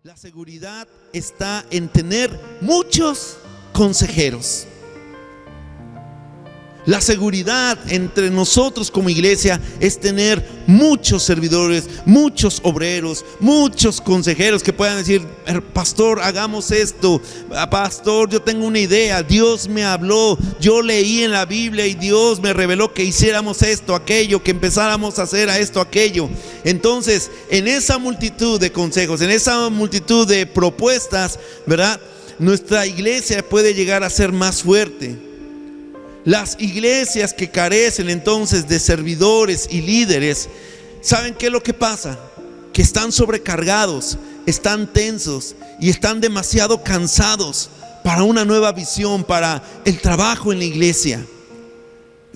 La seguridad está en tener muchos consejeros. La seguridad entre nosotros como iglesia es tener muchos servidores, muchos obreros, muchos consejeros que puedan decir: pastor, hagamos esto, pastor, yo tengo una idea, Dios me habló, yo leí en la Biblia y Dios me reveló que hiciéramos esto, aquello, que empezáramos a hacer esto, aquello. Entonces, en esa multitud de consejos, en esa multitud de propuestas, ¿verdad?, nuestra iglesia puede llegar a ser más fuerte. Las iglesias que carecen entonces de servidores y líderes, ¿saben qué es lo que pasa? Que están sobrecargados, están tensos y están demasiado cansados para una nueva visión, para el trabajo en la iglesia.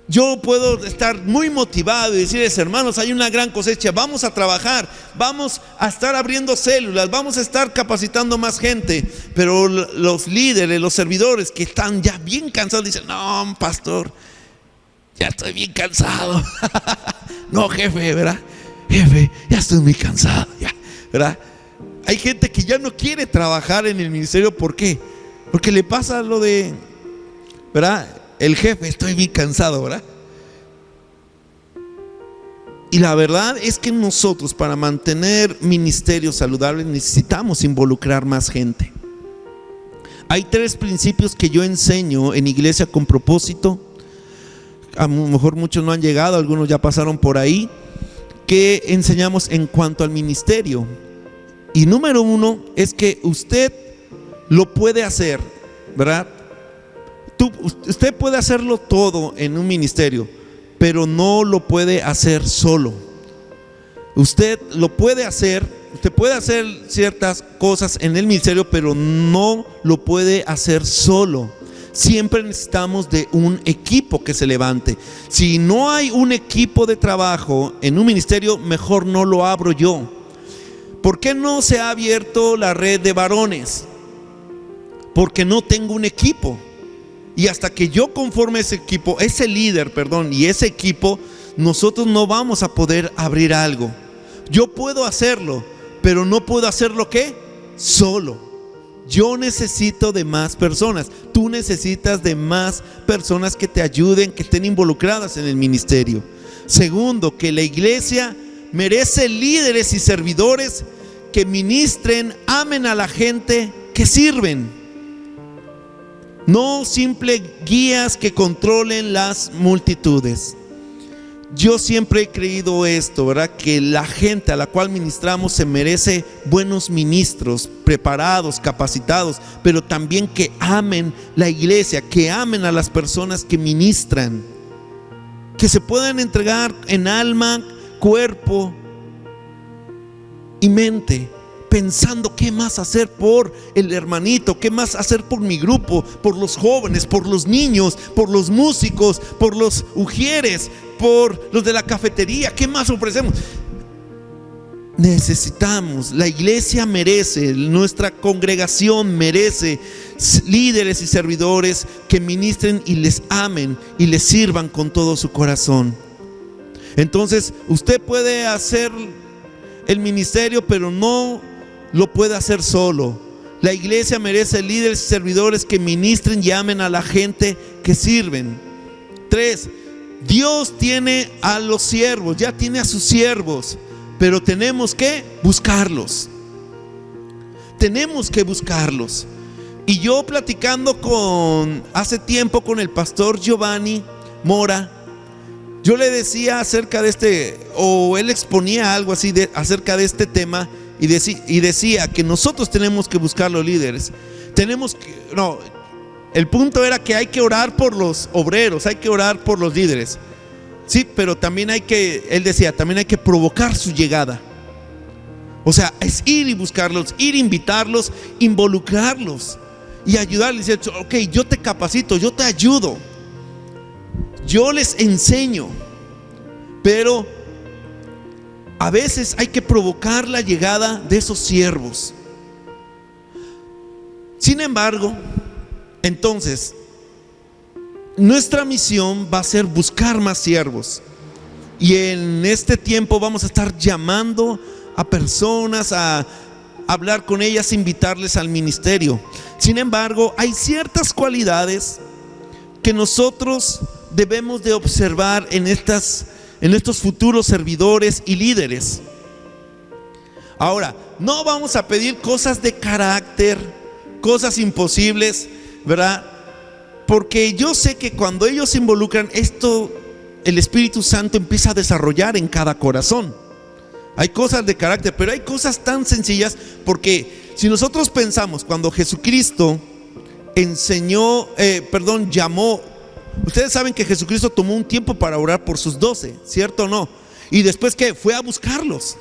Yo puedo estar muy motivado y decirles: hermanos, hay una gran cosecha, vamos a trabajar, vamos a estar abriendo células, vamos a estar capacitando más gente. Pero los líderes, los servidores que están ya bien cansados dicen: no, pastor, ya estoy bien cansado. No, jefe, ¿verdad? Jefe, ya estoy muy cansado, ya, ¿verdad? Hay gente que ya no quiere trabajar en el ministerio. ¿Por qué? Porque le pasa lo de, ¿verdad?, el jefe: estoy bien cansado, ¿verdad? Y la verdad es que nosotros, para mantener ministerios saludables, necesitamos involucrar más gente. Hay 3 principios que yo enseño en Iglesia con Propósito. A lo mejor muchos no han llegado, algunos ya pasaron por ahí, que enseñamos en cuanto al ministerio. Y número 1 es que usted lo puede hacer, ¿verdad? Usted puede hacerlo todo en un ministerio, pero no lo puede hacer solo. Usted puede hacer ciertas cosas en el ministerio, pero no lo puede hacer solo. Siempre necesitamos de un equipo que se levante. Si no hay un equipo de trabajo en un ministerio, mejor no lo abro yo. ¿Por qué no se ha abierto la red de varones? Porque no tengo un equipo. Y hasta que yo conforme ese equipo, y ese equipo, nosotros no vamos a poder abrir algo. Yo puedo hacerlo, pero no puedo hacerlo ¿qué? Solo. Yo necesito de más personas. Tú necesitas de más personas que te ayuden, que estén involucradas en el ministerio. Segundo, que la iglesia merece líderes y servidores que ministren, amen a la gente, que sirven. No simples guías que controlen las multitudes. Yo siempre he creído esto, ¿verdad? Que la gente a la cual ministramos se merece buenos ministros, preparados, capacitados, pero también que amen la iglesia, que amen a las personas que ministran, que se puedan entregar en alma, cuerpo y mente, pensando qué más hacer por el hermanito, qué más hacer por mi grupo, por los jóvenes, por los niños, por los músicos, por los ujieres, por los de la cafetería, qué más ofrecemos. Necesitamos, la iglesia merece, nuestra congregación merece líderes y servidores que ministren y les amen y les sirvan con todo su corazón. Entonces, usted puede hacer el ministerio, pero no lo puede hacer solo. La iglesia merece líderes y servidores que ministren y amen a la gente que sirven. 3, Dios tiene a los siervos, ya tiene a sus siervos, pero tenemos que buscarlos. Tenemos que buscarlos. Y yo platicando hace tiempo con el pastor Giovanni Mora, yo le decía acerca de él exponía algo así acerca de este tema. Y decía que nosotros tenemos que buscar los líderes. El punto era que hay que orar por los obreros, hay que orar por los líderes. Sí, pero también él decía, también hay que provocar su llegada. O sea, es ir y buscarlos, ir a invitarlos, involucrarlos y ayudarles. Decir: ok, yo te capacito, yo te ayudo, yo les enseño, pero a veces hay que provocar la llegada de esos siervos. Sin embargo, entonces, nuestra misión va a ser buscar más siervos. Y en este tiempo vamos a estar llamando a personas a hablar con ellas, invitarles al ministerio. Sin embargo, hay ciertas cualidades que nosotros debemos de observar en estos futuros servidores y líderes. Ahora, no vamos a pedir cosas de carácter, cosas imposibles, ¿verdad? Porque yo sé que cuando ellos se involucran, esto, el Espíritu Santo empieza a desarrollar en cada corazón. Hay cosas de carácter, pero hay cosas tan sencillas, porque si nosotros pensamos cuando Jesucristo llamó, ustedes saben que Jesucristo tomó un tiempo para orar por sus 12, ¿cierto o no? Y después que fue a buscarlos.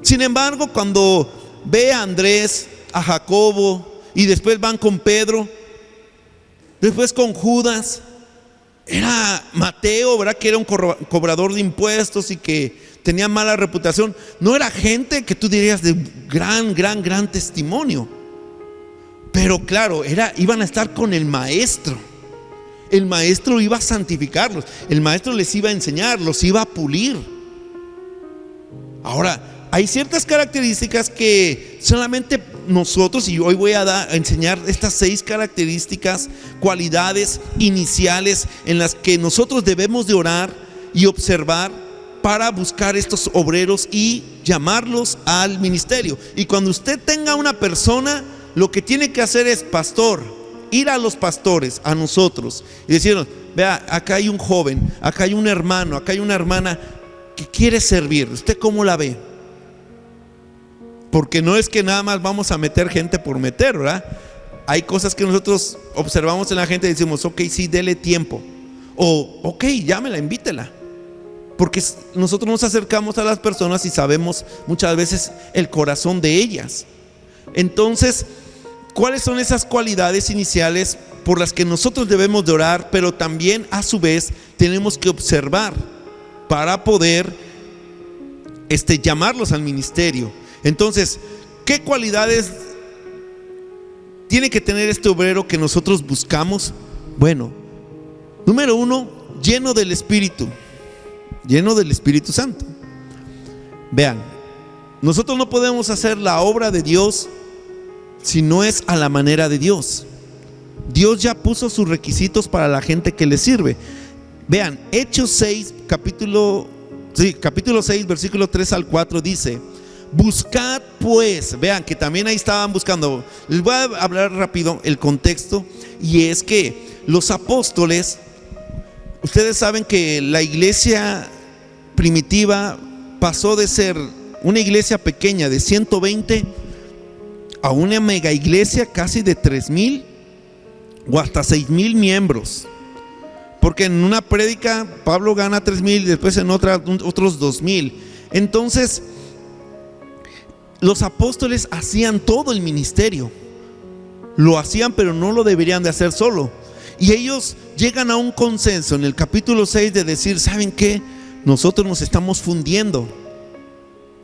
Sin embargo, cuando ve a Andrés, a Jacobo, y después van con Pedro, después con Judas, era Mateo, ¿verdad? Que era un cobrador de impuestos y que tenía mala reputación. No era gente que tú dirías de gran testimonio. Pero claro, iban a estar con el maestro. El maestro iba a santificarlos. El maestro les iba a enseñar, los iba a pulir. Ahora, hay ciertas características que solamente nosotros, y hoy voy a enseñar estas 6 características, cualidades iniciales en las que nosotros debemos de orar y observar para buscar estos obreros y llamarlos al ministerio. Y cuando usted tenga una persona, lo que tiene que hacer es, pastor, ir a los pastores, a nosotros, y decirnos: vea, acá hay un joven, acá hay un hermano, acá hay una hermana que quiere servir, ¿usted cómo la ve? Porque no es que nada más vamos a meter gente por meter, ¿verdad? Hay cosas que nosotros observamos en la gente y decimos: ok, sí, dele tiempo, o ok, llámela, invítela. Porque nosotros nos acercamos a las personas y sabemos muchas veces el corazón de ellas. Entonces, ¿cuáles son esas cualidades iniciales por las que nosotros debemos de orar, pero también a su vez tenemos que observar para poder llamarlos al ministerio? Entonces, ¿qué cualidades tiene que tener este obrero que nosotros buscamos? Bueno, número 1, lleno del Espíritu Santo. Vean, nosotros no podemos hacer la obra de Dios si no es a la manera de Dios. Dios ya puso sus requisitos para la gente que le sirve. Vean, Hechos 6, capítulo 6, versículo 3 al 4 dice: buscad pues, vean que también ahí estaban buscando. Les voy a hablar rápido el contexto, y es que los apóstoles, ustedes saben que la iglesia primitiva pasó de ser una iglesia pequeña de 120 a una mega iglesia casi de 3,000 o hasta 6,000 miembros. Porque en una prédica Pablo gana 3,000 y después en otra otros 2,000. Entonces, los apóstoles hacían todo el ministerio. Lo hacían, pero no lo deberían de hacer solo. Y ellos llegan a un consenso en el capítulo 6 de decir: ¿saben qué? Nosotros nos estamos fundiendo.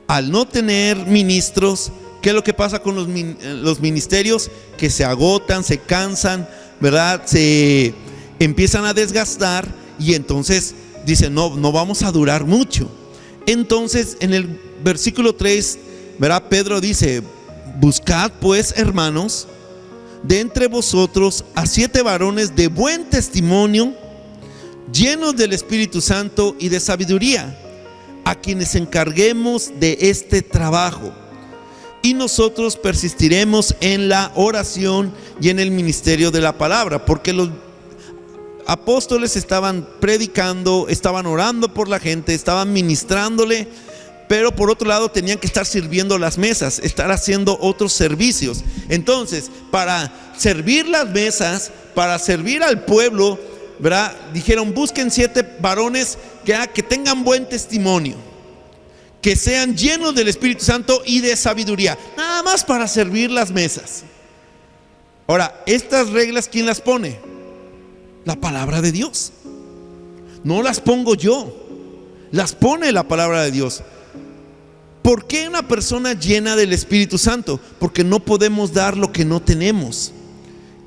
Al no tener ministros, ¿qué es lo que pasa con los ministerios? Que se agotan, se cansan, ¿verdad? Se empiezan a desgastar, y entonces dicen: no vamos a durar mucho. Entonces en el versículo 3, ¿verdad? Pedro dice: buscad pues, hermanos, de entre vosotros a 7 varones de buen testimonio, llenos del Espíritu Santo y de sabiduría, a quienes encarguemos de este trabajo, y nosotros persistiremos en la oración y en el ministerio de la palabra. Porque los apóstoles estaban predicando, estaban orando por la gente, estaban ministrándole, pero por otro lado tenían que estar sirviendo las mesas, estar haciendo otros servicios. Entonces, para servir las mesas, para servir al pueblo, ¿verdad? Dijeron: busquen 7 varones que tengan buen testimonio, que sean llenos del Espíritu Santo y de sabiduría, nada más para servir las mesas. Ahora, estas reglas, ¿quién las pone? La palabra de Dios. No las pongo yo, las pone la palabra de Dios. ¿Por qué una persona llena del Espíritu Santo? Porque no podemos dar lo que no tenemos.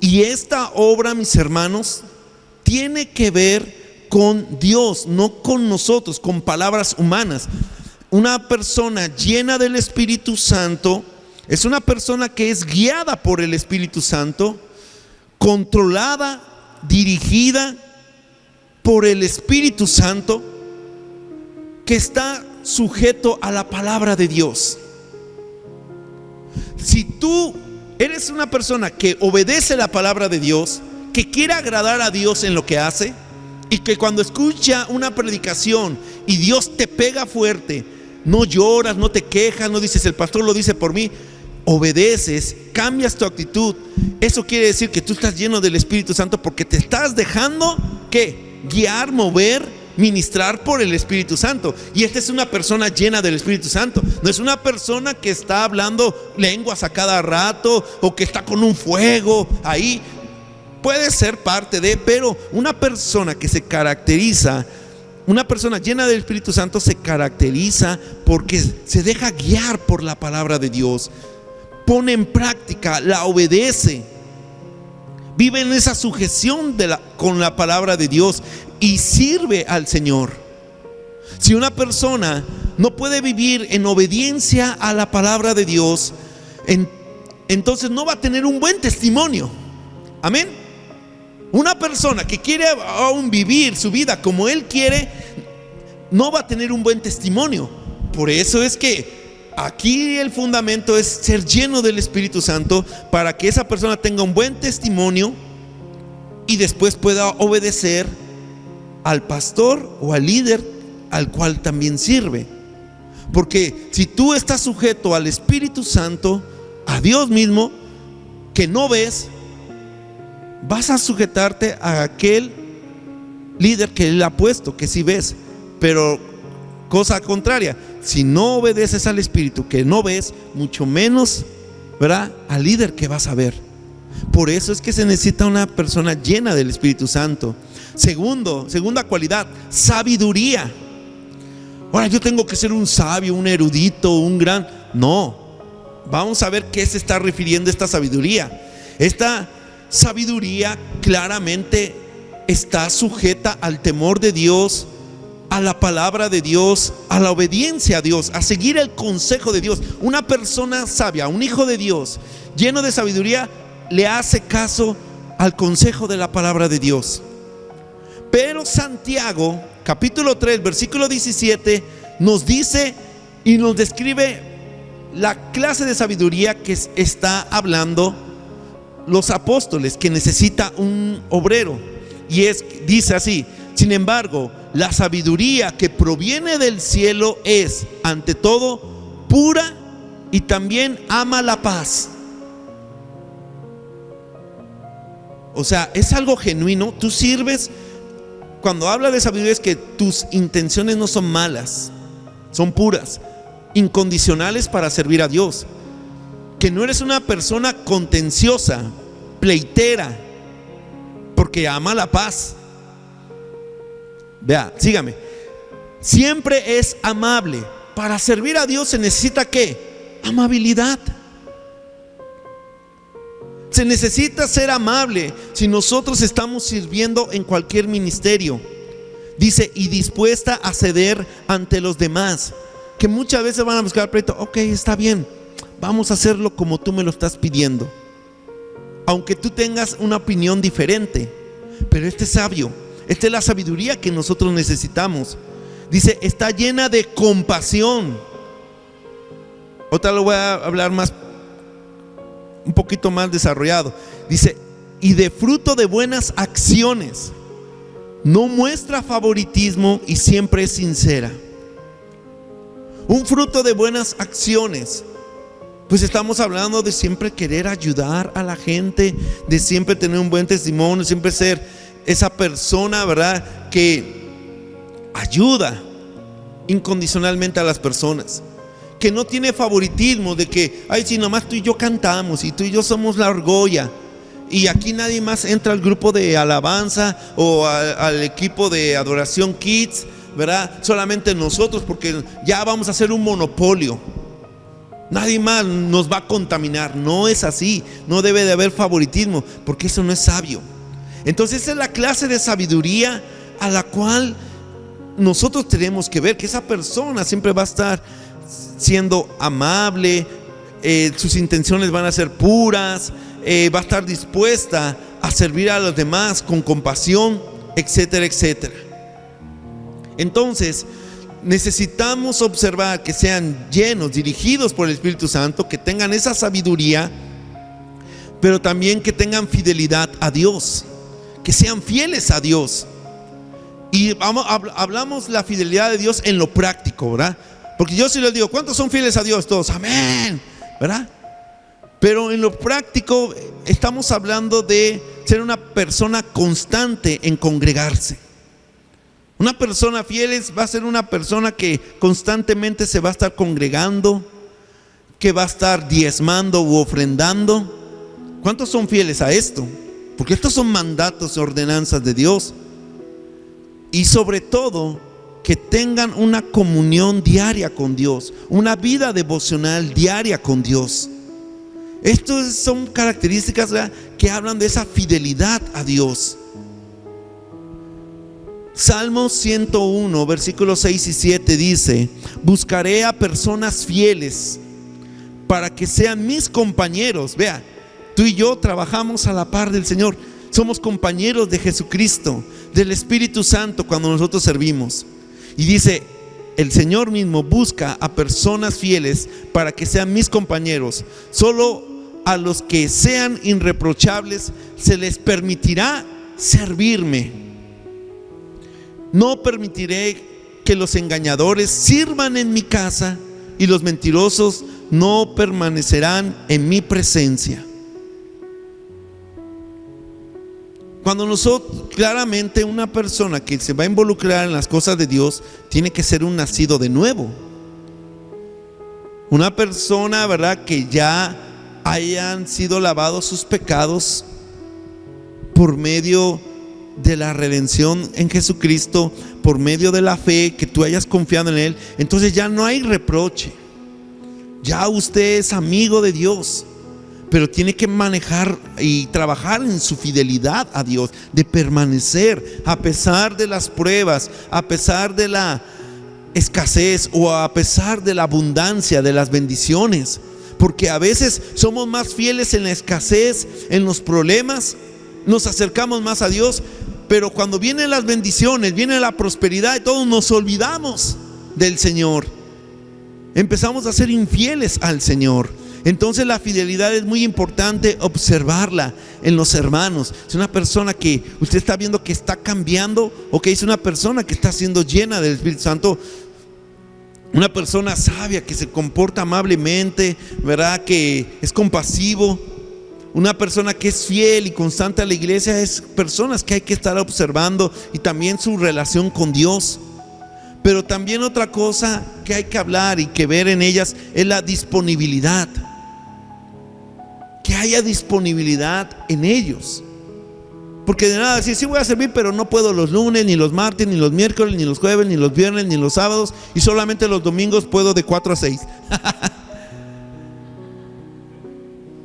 Y esta obra, mis hermanos, tiene que ver con Dios, no con nosotros, con palabras humanas. una persona llena del Espíritu Santo es una persona que es guiada por el Espíritu Santo, controlada, dirigida por el Espíritu Santo, que está sujeto a la palabra de Dios. Si tú eres una persona que obedece la palabra de Dios, que quiere agradar a Dios en lo que hace, y que cuando escucha una predicación y Dios te pega fuerte, no lloras, no te quejas, no dices el pastor lo dice por mí, obedeces, cambias tu actitud, eso quiere decir que tú estás lleno del Espíritu Santo, porque te estás dejando ¿qué? Guiar, mover, ministrar por el Espíritu Santo. Y esta es una persona llena del Espíritu Santo. No es una persona que está hablando lenguas a cada rato o que está con un fuego ahí. Puede ser parte de, pero una persona que se caracteriza, una persona llena del Espíritu Santo se caracteriza porque se deja guiar por la palabra de Dios, pone en práctica, la obedece, vive en esa sujeción con la palabra de Dios y sirve al Señor. Si una persona no puede vivir en obediencia a la palabra de Dios, entonces no va a tener un buen testimonio. Amén. Una persona que quiere aún vivir su vida como él quiere, no va a tener un buen testimonio. Por eso es que aquí el fundamento es ser lleno del Espíritu Santo, para que esa persona tenga un buen testimonio y después pueda obedecer al pastor o al líder al cual también sirve. Porque si tú estás sujeto al Espíritu Santo, a Dios mismo, que no ves, vas a sujetarte a aquel líder que Él ha puesto, que sí ves. Pero cosa contraria, si no obedeces al Espíritu que no ves, mucho menos, ¿verdad?, al líder que vas a ver. Por eso es que se necesita una persona llena del Espíritu Santo. Segunda cualidad, sabiduría. Ahora, yo tengo que ser un sabio, un erudito, un gran... No, vamos a ver qué se está refiriendo esta sabiduría. Esta sabiduría claramente está sujeta al temor de Dios, a la palabra de Dios, a la obediencia a Dios, a seguir el consejo de Dios. Una persona sabia, un hijo de Dios, lleno de sabiduría, le hace caso al consejo de la palabra de Dios. Pero Santiago, capítulo 3, versículo 17, nos dice y nos describe la clase de sabiduría que está hablando los apóstoles, que necesita un obrero. Y dice así: sin embargo, la sabiduría que proviene del cielo es, ante todo, pura y también ama la paz. O sea, es algo genuino. Tú sirves. Cuando habla de sabiduría, es que tus intenciones no son malas, son puras, incondicionales para servir a Dios. Que no eres una persona contenciosa, pleitera, porque ama la paz. Vea, sígame. Siempre es amable. Para servir a Dios se necesita ¿qué? Amabilidad. Se necesita ser amable si nosotros estamos sirviendo en cualquier ministerio. Dice, y dispuesta a ceder ante los demás, que muchas veces van a buscar pleito. Ok, está bien, vamos a hacerlo como tú me lo estás pidiendo, aunque tú tengas una opinión diferente. Pero este es sabio. Esta es la sabiduría que nosotros necesitamos. Dice, está llena de compasión. Otra lo voy a hablar más, un poquito más desarrollado. Dice, y de fruto de buenas acciones, no muestra favoritismo y siempre es sincera. Un fruto de buenas acciones, pues estamos hablando de siempre querer ayudar a la gente, de siempre tener un buen testimonio, siempre ser esa persona, ¿verdad?, que ayuda incondicionalmente a las personas, que no tiene favoritismo de que, ay, si nomás tú y yo cantamos y tú y yo somos la argolla y aquí nadie más entra al grupo de alabanza o al equipo de adoración kids, ¿verdad? Solamente nosotros, porque ya vamos a hacer un monopolio, nadie más nos va a contaminar. No es así, no debe de haber favoritismo, porque eso no es sabio. Entonces esa es la clase de sabiduría a la cual nosotros tenemos que ver que esa persona siempre va a estar siendo amable, sus intenciones van a ser puras, va a estar dispuesta a servir a los demás con compasión, etcétera, etcétera. Entonces, necesitamos observar que sean llenos, dirigidos por el Espíritu Santo, que tengan esa sabiduría, pero también que tengan fidelidad a Dios, que sean fieles a Dios. Y hablamos la fidelidad de Dios en lo práctico, ¿verdad? Porque yo sí les digo, ¿cuántos son fieles a Dios? Todos, amén, ¿verdad? Pero en lo práctico estamos hablando de ser una persona constante en congregarse. Una persona fiel va a ser una persona que constantemente se va a estar congregando, que va a estar diezmando u ofrendando. ¿Cuántos son fieles a esto? Porque estos son mandatos y ordenanzas de Dios. Y sobre todo, que tengan una comunión diaria con Dios, una vida devocional diaria con Dios. Estas son características, ¿verdad?, que hablan de esa fidelidad a Dios. Salmos 101, versículos 6 y 7 dice: buscaré a personas fieles para que sean mis compañeros. Vea, tú y yo trabajamos a la par del Señor. Somos compañeros de Jesucristo, del Espíritu Santo cuando nosotros servimos. Y dice, el Señor mismo busca a personas fieles para que sean mis compañeros. Solo a los que sean irreprochables se les permitirá servirme. No permitiré que los engañadores sirvan en mi casa, y los mentirosos no permanecerán en mi presencia. Cuando nosotros, claramente una persona que se va a involucrar en las cosas de Dios tiene que ser un nacido de nuevo. Una persona, ¿verdad?, que ya hayan sido lavados sus pecados por medio de la redención en Jesucristo, por medio de la fe, que tú hayas confiado en Él. Entonces ya no hay reproche. Ya usted es amigo de Dios, pero tiene que manejar y trabajar en su fidelidad a Dios, de permanecer a pesar de las pruebas, a pesar de la escasez o a pesar de la abundancia de las bendiciones. Porque a veces somos más fieles en la escasez, en los problemas, nos acercamos más a Dios, pero cuando vienen las bendiciones, viene la prosperidad y todos nos olvidamos del Señor. Empezamos a ser infieles al Señor. Entonces la fidelidad es muy importante observarla en los hermanos. Es una persona que usted está viendo que está cambiando, o que es una persona que está siendo llena del Espíritu Santo. Una persona sabia que se comporta amablemente, ¿verdad?, que es compasivo. Una persona que es fiel y constante a la iglesia. Es personas que hay que estar observando, y también su relación con Dios. Pero también otra cosa que hay que hablar y que ver en ellas es la disponibilidad. Que haya disponibilidad en ellos. Porque de nada decir, sí voy a servir, pero no puedo los lunes, ni los martes, ni los miércoles, ni los jueves, ni los viernes, ni los sábados, y solamente los domingos puedo de 4 a 6.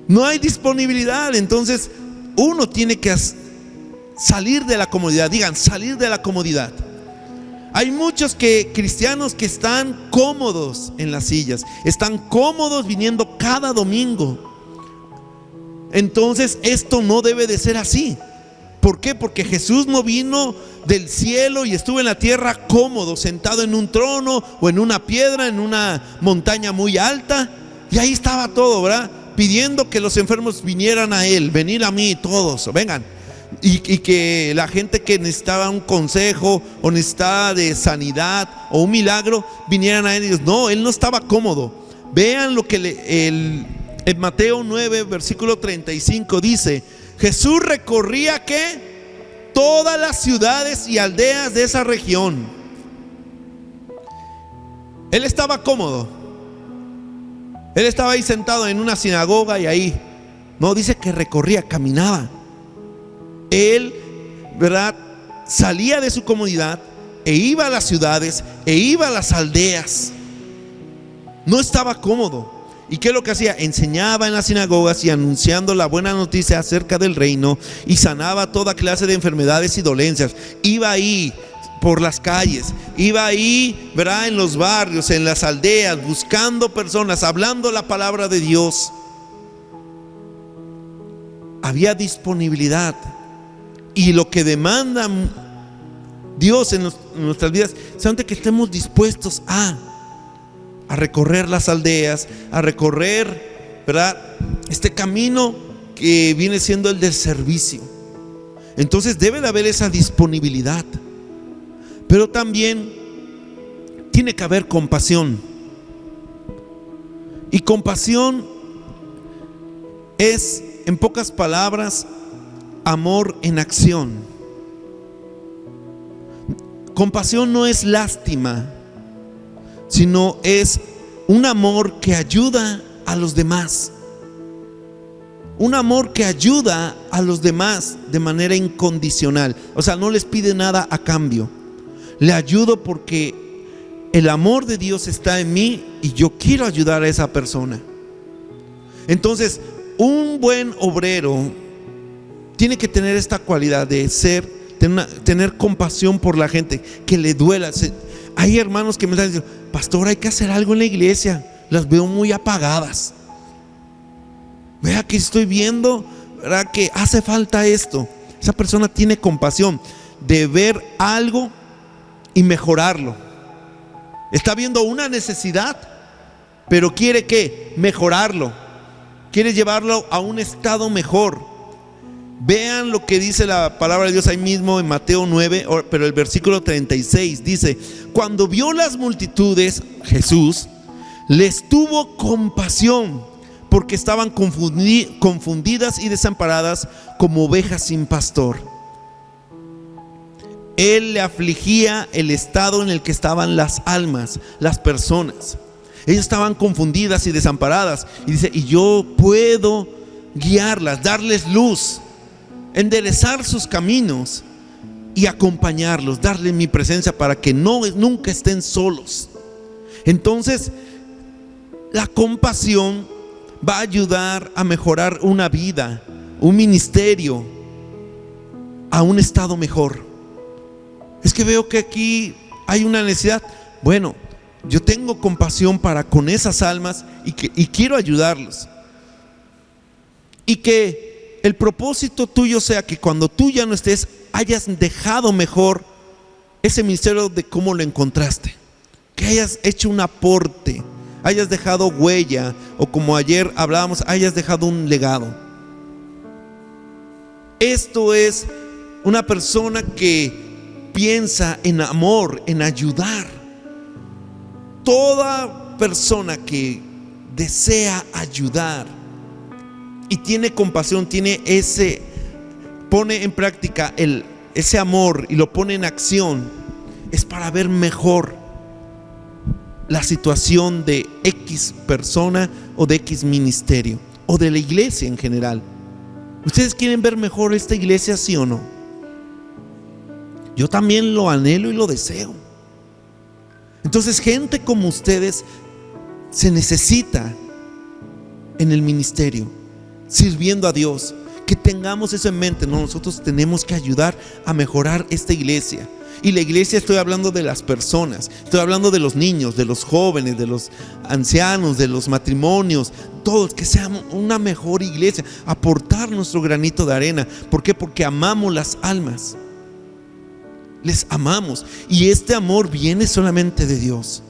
No hay disponibilidad. Entonces uno tiene que salir de la comodidad. Digan, salir de la comodidad. Hay muchos cristianos que están cómodos en las sillas, están cómodos viniendo cada domingo. Entonces esto no debe de ser así. ¿Por qué? Porque Jesús no vino del cielo y estuvo en la tierra cómodo, sentado en un trono o en una piedra, en una montaña muy alta, y ahí estaba todo, ¿verdad?, pidiendo que los enfermos vinieran a Él. Venid a mí todos, vengan. Y que la gente que necesitaba un consejo o necesitaba de sanidad o un milagro vinieran a Él. No, Él no estaba cómodo. Vean lo que en Mateo 9, versículo 35 dice: Jesús recorría ¿qué? Todas las ciudades y aldeas de esa región. Él estaba cómodo. Él estaba ahí sentado en una sinagoga y ahí. No, dice que recorría, caminaba. Él, ¿verdad?, salía de su comodidad e iba a las ciudades e iba a las aldeas. No estaba cómodo. ¿Y qué es lo que hacía? Enseñaba en las sinagogas y anunciando la buena noticia acerca del reino, y sanaba toda clase de enfermedades y dolencias. Iba ahí por las calles, iba ahí, ¿verdad?, en los barrios, en las aldeas, buscando personas, hablando la palabra de Dios. Había disponibilidad. Y lo que demanda Dios en nuestras vidas es solamente que estemos dispuestos a recorrer las aldeas, a recorrer, ¿verdad?, este camino que viene siendo el del servicio. Entonces debe de haber esa disponibilidad, pero también tiene que haber compasión. Y compasión es, en pocas palabras, amor en acción. Compasión no es lástima, sino es un amor que ayuda a los demás. Un amor que ayuda a los demás de manera incondicional. O sea, no les pide nada a cambio. Le ayudo porque el amor de Dios está en mí y yo quiero ayudar a esa persona. Entonces, un buen obrero tiene que tener esta cualidad de tener compasión por la gente, que le duela. Hay hermanos que me están diciendo: pastor, hay que hacer algo en la iglesia, las veo muy apagadas. Vea que estoy viendo, ¿verdad?, que hace falta esto. Esa persona tiene compasión de ver algo y mejorarlo. Está viendo una necesidad, pero quiere ¿qué? Mejorarlo. Quiere llevarlo a un estado mejor. Vean lo que dice la palabra de Dios ahí mismo en Mateo 9, pero el versículo 36 dice: cuando vio las multitudes, Jesús les tuvo compasión, porque estaban confundidas y desamparadas como ovejas sin pastor. Él le afligía el estado en el que estaban las almas, las personas. Ellas estaban confundidas y desamparadas. Y dice: y yo puedo guiarlas, darles luz, enderezar sus caminos y acompañarlos, darles mi presencia para que nunca estén solos. Entonces, la compasión va a ayudar a mejorar una vida, un ministerio, a un estado mejor. Es que veo que aquí hay una necesidad. Bueno, yo tengo compasión para con esas almas y quiero ayudarlos. Y que el propósito tuyo sea que cuando tú ya no estés, hayas dejado mejor ese ministerio de cómo lo encontraste. Que hayas hecho un aporte, hayas dejado huella, o como ayer hablábamos, hayas dejado un legado. Esto es una persona que piensa en amor, en ayudar. Toda persona que desea ayudar y tiene compasión, pone en práctica ese amor y lo pone en acción, es para ver mejor la situación de X persona o de X ministerio o de la iglesia en general. ¿Ustedes quieren ver mejor esta iglesia, sí o no? Yo también lo anhelo y lo deseo. Entonces, gente como ustedes se necesita en el ministerio, sirviendo a Dios. Que tengamos eso en mente. No, nosotros tenemos que ayudar a mejorar esta iglesia. Y la iglesia, estoy hablando de las personas, estoy hablando de los niños, de los jóvenes, de los ancianos, de los matrimonios, todos, que seamos una mejor iglesia, aportar nuestro granito de arena. ¿Por qué? Porque amamos las almas, les amamos, y este amor viene solamente de Dios.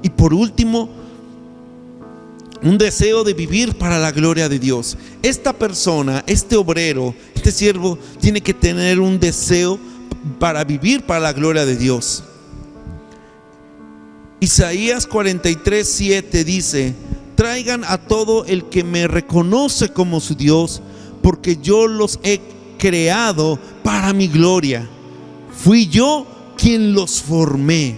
Y por último, un deseo de vivir para la gloria de Dios. Esta persona, este obrero, este siervo, tiene que tener un deseo para vivir para la gloria de Dios. Isaías 43:7 dice: traigan a todo el que me reconoce como su Dios, porque yo los he creado para mi gloria. Fui yo quien los formé.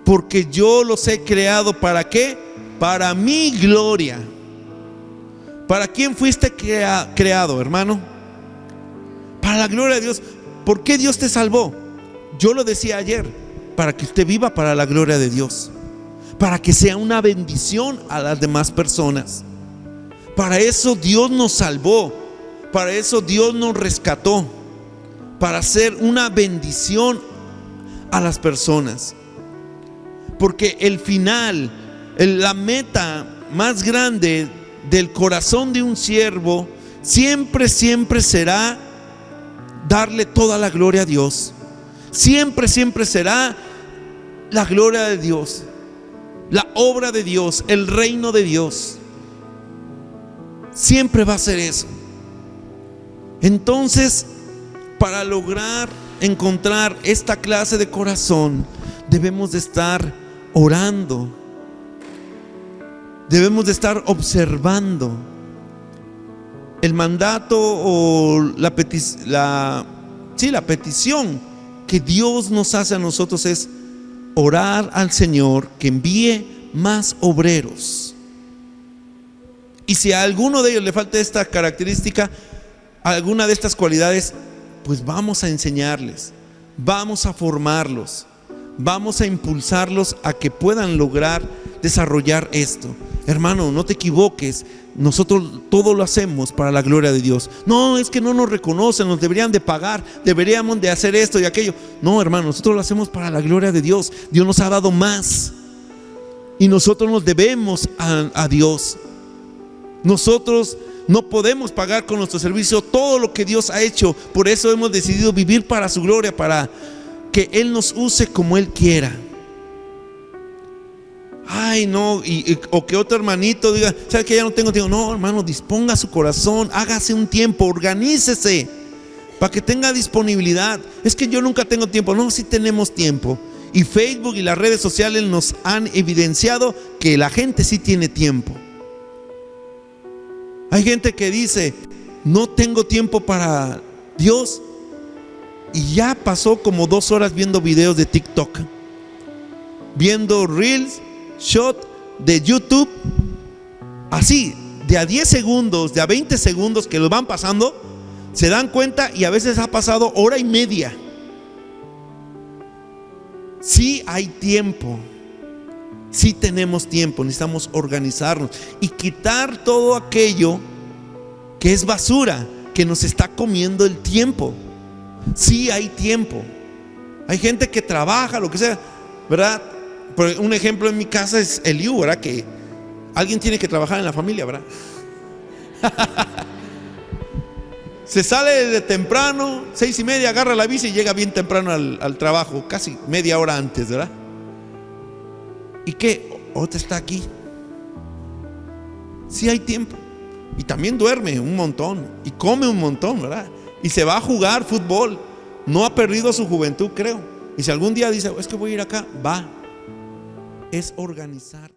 Porque yo los he creado, ¿para qué? Para mi gloria. ¿Para quién fuiste creado, hermano? Para la gloria de Dios. ¿Por qué Dios te salvó? Yo lo decía ayer, para que usted viva para la gloria de Dios, para que sea una bendición a las demás personas. Para eso Dios nos salvó, para eso Dios nos rescató, para ser una bendición a las personas. Porque el final, la meta más grande del corazón de un siervo siempre será darle toda la gloria a Dios. Siempre será la gloria de Dios, la obra de Dios, el reino de Dios. Siempre va a ser eso. Entonces, para lograr encontrar esta clase de corazón, debemos de estar orando, debemos de estar observando. El mandato o la petición que Dios nos hace a nosotros es orar al Señor que envíe más obreros. Y si a alguno de ellos le falta esta característica, alguna de estas cualidades, pues vamos a enseñarles, vamos a formarlos, vamos a impulsarlos a que puedan lograr desarrollar esto. Hermano, no te equivoques. Nosotros todo lo hacemos para la gloria de Dios. No, es que no nos reconocen, nos deberían de pagar, deberíamos de hacer esto y aquello. No, hermano, nosotros lo hacemos para la gloria de Dios. Dios nos ha dado más y nosotros nos debemos a Dios. Nosotros no podemos pagar con nuestro servicio todo lo que Dios ha hecho. Por eso hemos decidido vivir para su gloria, para que Él nos use como Él quiera. Ay, no, o que otro hermanito diga, ¿sabes que ya no tengo tiempo? No, hermano, disponga su corazón, hágase un tiempo, organícese para que tenga disponibilidad. Es que yo nunca tengo tiempo. No, sí tenemos tiempo. Y Facebook y las redes sociales nos han evidenciado que la gente sí tiene tiempo. Hay gente que dice, no tengo tiempo para Dios, y ya pasó como 2 horas viendo videos de TikTok, viendo Reels, shot de YouTube, así, de a 10 segundos, de a 20 segundos que los van pasando, se dan cuenta y a veces ha pasado hora y media. Sí hay tiempo, sí tenemos tiempo, necesitamos organizarnos y quitar todo aquello que es basura, que nos está comiendo el tiempo. Sí hay tiempo. Hay gente que trabaja, lo que sea, ¿verdad? Un ejemplo en mi casa es Eliú, ¿verdad? Que alguien tiene que trabajar en la familia, ¿verdad? Se sale de temprano, 6:30, agarra la bici y llega bien temprano al trabajo, casi media hora antes, ¿verdad? ¿Y qué? Otra está aquí. Sí hay tiempo. Y también duerme un montón y come un montón, ¿verdad? Y se va a jugar fútbol. No ha perdido su juventud, creo. Y si algún día dice, es que voy a ir acá, va. Es organizar.